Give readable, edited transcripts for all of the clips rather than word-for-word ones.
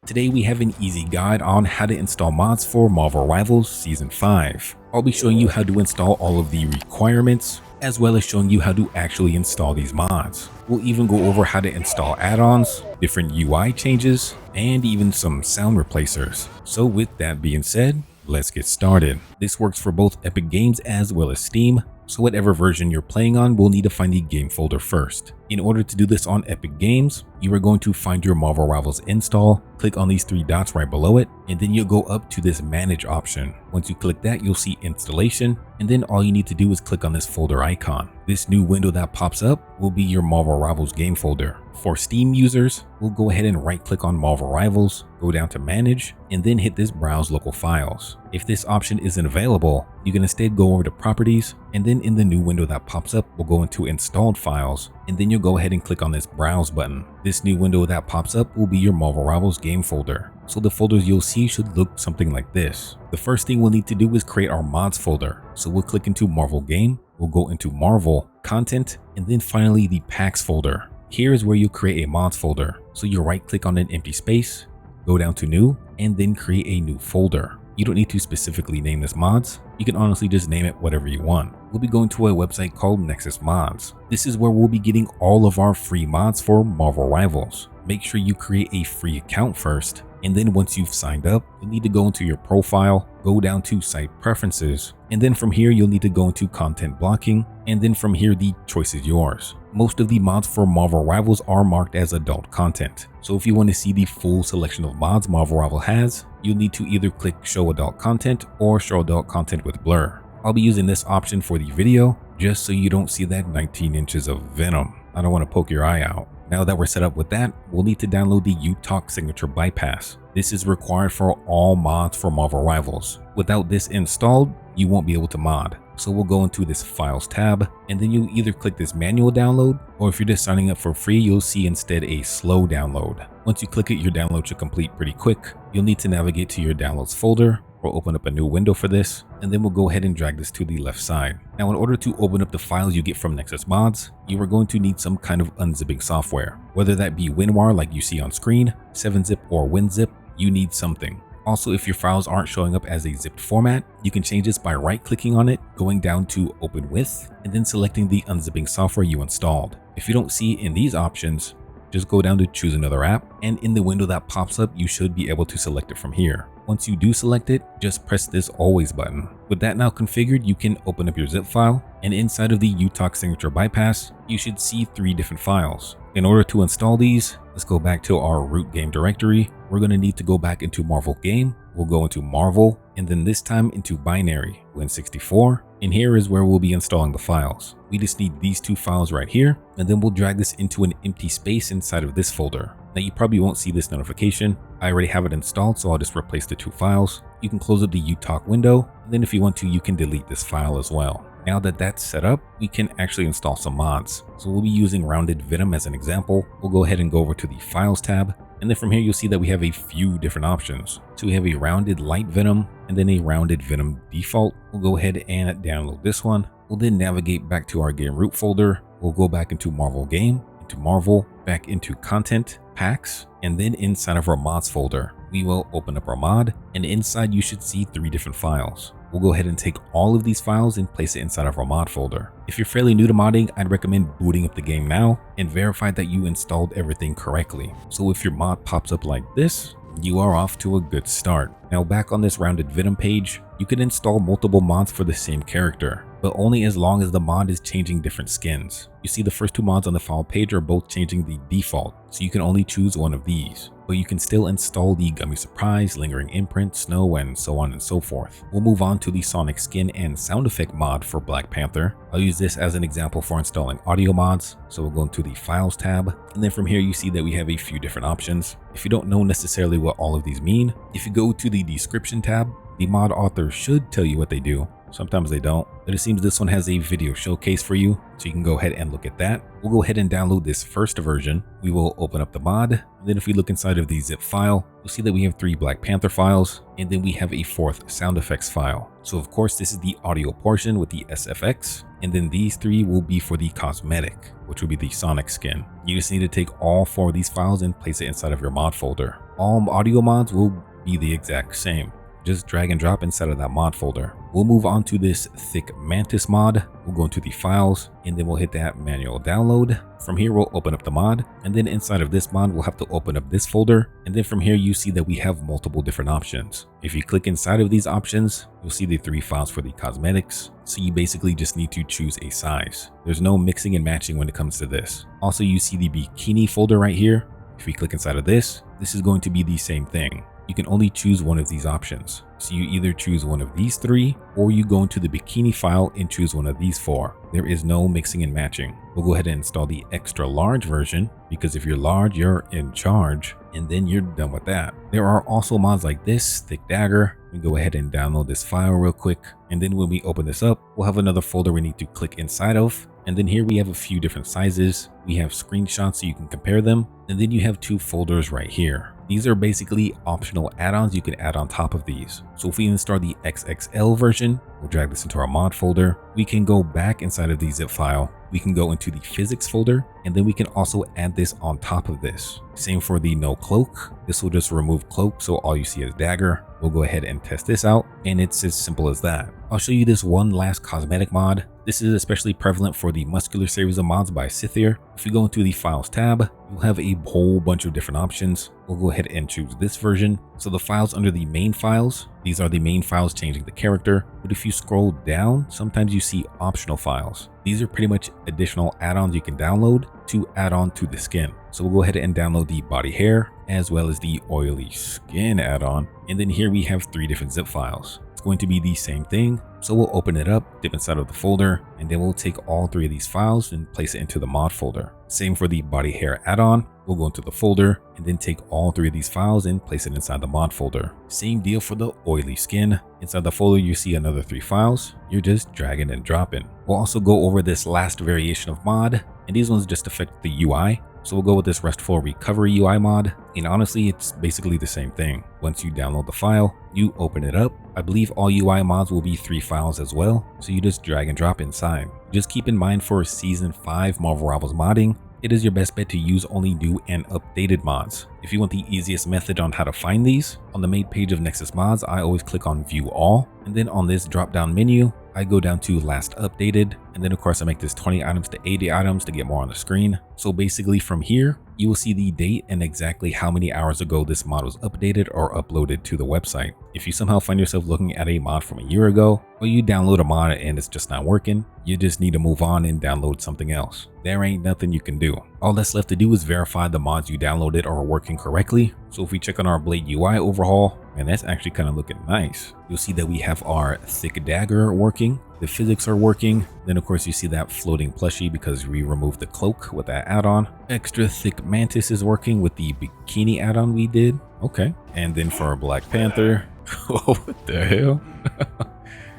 Today we have an easy guide on how to install mods for Marvel Rivals Season 5. I'll be showing you how to install all of the requirements, as well as showing you how to actually install these mods. We'll even go over how to install add-ons, different UI changes, and even some sound replacers. So with that being said, let's get started. This works for both Epic Games as well as Steam, so whatever version you're playing on, we'll need to find the game folder first. In order to do this on Epic Games, you are going to find your Marvel Rivals install, click on these three dots right below it, and then you'll go up to this manage option. Once you click that, you'll see installation, and then all you need to do is click on this folder icon. This new window that pops up will be your Marvel Rivals game folder. For Steam users, we'll go ahead and right click on Marvel Rivals, go down to manage, and then hit this browse local files. If this option isn't available, you can instead go over to properties, and then in the new window that pops up, we'll go into installed files, and then you'll go ahead and click on this browse button. This new window that pops up will be your Marvel Rivals game folder. So the folders you'll see should look something like this. The first thing we'll need to do is create our mods folder. So we'll click into Marvel Game, we'll go into Marvel, Content, and then finally the Packs folder. Here is where you'll create a mods folder. So you right click on an empty space, go down to new, and then create a new folder. You don't need to specifically name this mods. You can honestly just name it whatever you want. We'll be going to a website called Nexus Mods. This is where we'll be getting all of our free mods for Marvel Rivals. Make sure you create a free account first, and then once you've signed up, you'll need to go into your profile, go down to site preferences, and then from here you'll need to go into content blocking, and then from here the choice is yours. Most of the mods for Marvel Rivals are marked as adult content, so if you want to see the full selection of mods Marvel Rival has, you'll need to either click show adult content or show adult content with blur. I'll be using this option for the video just so you don't see that 19 inches of venom. I don't want to poke your eye out. Now that we're set up with that, we'll need to download the UTOC signature bypass. This is required for all mods for Marvel Rivals. Without this installed, you won't be able to mod. So we'll go into this Files tab, and then you'll either click this manual download, or if you're just signing up for free, you'll see instead a slow download. Once you click it, your download should complete pretty quick. You'll need to navigate to your downloads folder. We'll open up a new window for this, and then we'll go ahead and drag this to the left side. Now in order to open up the files you get from Nexus Mods, you are going to need some kind of unzipping software. Whether that be WinRAR like you see on screen, 7-zip or WinZip, you need something. Also, if your files aren't showing up as a zipped format, you can change this by right-clicking on it, going down to Open With, and then selecting the unzipping software you installed. If you don't see it in these options, just go down to choose another app, and in the window that pops up, you should be able to select it from here. Once you do select it, just press this always button. With that now configured, you can open up your zip file, and inside of the UTOC signature bypass, you should see 3 different files. In order to install these, let's go back to our root game directory. We're going to need to go back into Marvel Game. We'll go into Marvel, and then this time into Binary, Win64, and here is where we'll be installing the files. We just need these 2 files right here, and then we'll drag this into an empty space inside of this folder. Now you probably won't see this notification. I already have it installed, so I'll just replace the 2 files. You can close up the UTOC window, and then if you want to, you can delete this file as well. Now that that's set up, we can actually install some mods. So we'll be using Rounded Venom as an example. We'll go ahead and go over to the Files tab, and then from here you'll see that we have a few different options. So we have a Rounded Light Venom, and then a Rounded Venom Default. We'll go ahead and download this one. We'll then navigate back to our game root folder. We'll go back into Marvel Game, into Marvel, back into Content, Packs, and then inside of our mods folder, we will open up our mod, and inside you should see 3 different files. We'll go ahead and take all of these files and place it inside of our mod folder. If you're fairly new to modding, I'd recommend booting up the game now and verify that you installed everything correctly. So if your mod pops up like this, you are off to a good start. Now back on this Rounded Venom page, you can install multiple mods for the same character, but only as long as the mod is changing different skins. You see the first 2 mods on the file page are both changing the default, so you can only choose one of these. But you can still install the Gummy Surprise, Lingering Imprint, Snow, and so on and so forth. We'll move on to the Sonic Skin and Sound Effect mod for Black Panther. I'll use this as an example for installing audio mods. So we'll go into the Files tab, and then from here you see that we have a few different options. If you don't know necessarily what all of these mean, if you go to the Description tab, the mod author should tell you what they do. Sometimes they don't, but it seems this one has a video showcase for you, so you can go ahead and look at that. We'll go ahead and download this first version. We will open up the mod, and then if we look inside of the zip file, you'll see that we have 3 Black Panther files, and then we have a 4th sound effects file. So of course this is the audio portion with the SFX, and then these 3 will be for the cosmetic, which will be the Sonic skin. You just need to take all 4 of these files and place it inside of your mod folder. All audio mods will be the exact same. Just drag and drop inside of that mod folder. We'll move on to this thick mantis mod. We'll go into the files and then we'll hit that manual download. From here, we'll open up the mod, and then inside of this mod, we'll have to open up this folder. And then from here, you see that we have multiple different options. If you click inside of these options, you'll see the 3 files for the cosmetics. So you basically just need to choose a size. There's no mixing and matching when it comes to this. Also, you see the bikini folder right here. If we click inside of this is going to be the same thing. You can only choose one of these options. So you either choose one of these 3, or you go into the bikini file and choose one of these 4. There is no mixing and matching. We'll go ahead and install the extra large version, because if you're large, you're in charge, and then you're done with that. There are also mods like this, Thick Dagger. We go ahead and download this file real quick. And then when we open this up, we'll have another folder we need to click inside of. And then here we have a few different sizes. We have screenshots so you can compare them. And then you have 2 folders right here. These are basically optional add-ons you can add on top of these. So if we install the XXL version, we'll drag this into our mod folder. We can go back inside of the zip file. We can go into the physics folder, and then we can also add this on top of this. Same for the no cloak. This will just remove cloak, so all you see is dagger. We'll go ahead and test this out, and it's as simple as that. I'll show you this one last cosmetic mod. This is especially prevalent for the muscular series of mods by Scythier. If you go into the files tab, you'll have a whole bunch of different options. We'll go ahead and choose this version. So the files under the main files, these are the main files changing the character. But if you scroll down, sometimes you see optional files. These are pretty much additional add-ons you can download to add on to the skin. So we'll go ahead and download the body hair as well as the oily skin add-on. And then here we have 3 different zip files. It's going to be the same thing. So we'll open it up, dip inside of the folder, and then we'll take all 3 of these files and place it into the mod folder. Same for the body hair add-on. We'll go into the folder and then take all 3 of these files and place it inside the mod folder. Same deal for the oily skin. Inside the folder, you see another 3 files. You're just dragging and dropping. We'll also go over this last variation of mod, and these ones just affect the UI. So we'll go with this RESTful recovery UI mod, and honestly, it's basically the same thing. Once you download the file, you open it up. I believe all UI mods will be 3 files as well, so you just drag and drop inside. Just keep in mind for Season 5 Marvel Rivals modding, it is your best bet to use only new and updated mods. If you want the easiest method on how to find these, on the main page of Nexus Mods, I always click on View All, and then on this drop down menu, I go down to Last Updated, and then of course I make this 20 items to 80 items to get more on the screen. So basically from here, you will see the date and exactly how many hours ago this mod was updated or uploaded to the website. If you somehow find yourself looking at a mod from a year ago, or you download a mod and it's just not working, you just need to move on and download something else. There ain't nothing you can do. All that's left to do is verify the mods you downloaded are working correctly. So if we check on our Blade UI overhaul, and that's actually kind of looking nice. You'll see that we have our Thick Dagger working, the physics are working. Then of course you see that floating plushie because we removed the cloak with that add-on. Extra Thick Mantis is working with the bikini add-on we did. Okay. And then for our Black Panther, oh, what the hell?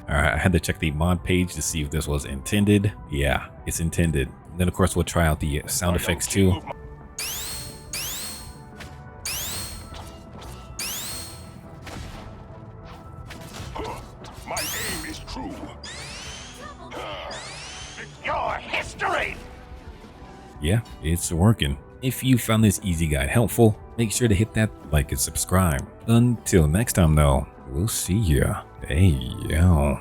All right, I had to check the mod page to see if this was intended. Yeah, it's intended. Then of course we'll try out the sound effects too. My aim is true. Your history. Yeah, it's working. If you found this easy guide helpful, make sure to hit that like and subscribe. Until next time though, we'll see ya. Hey yo.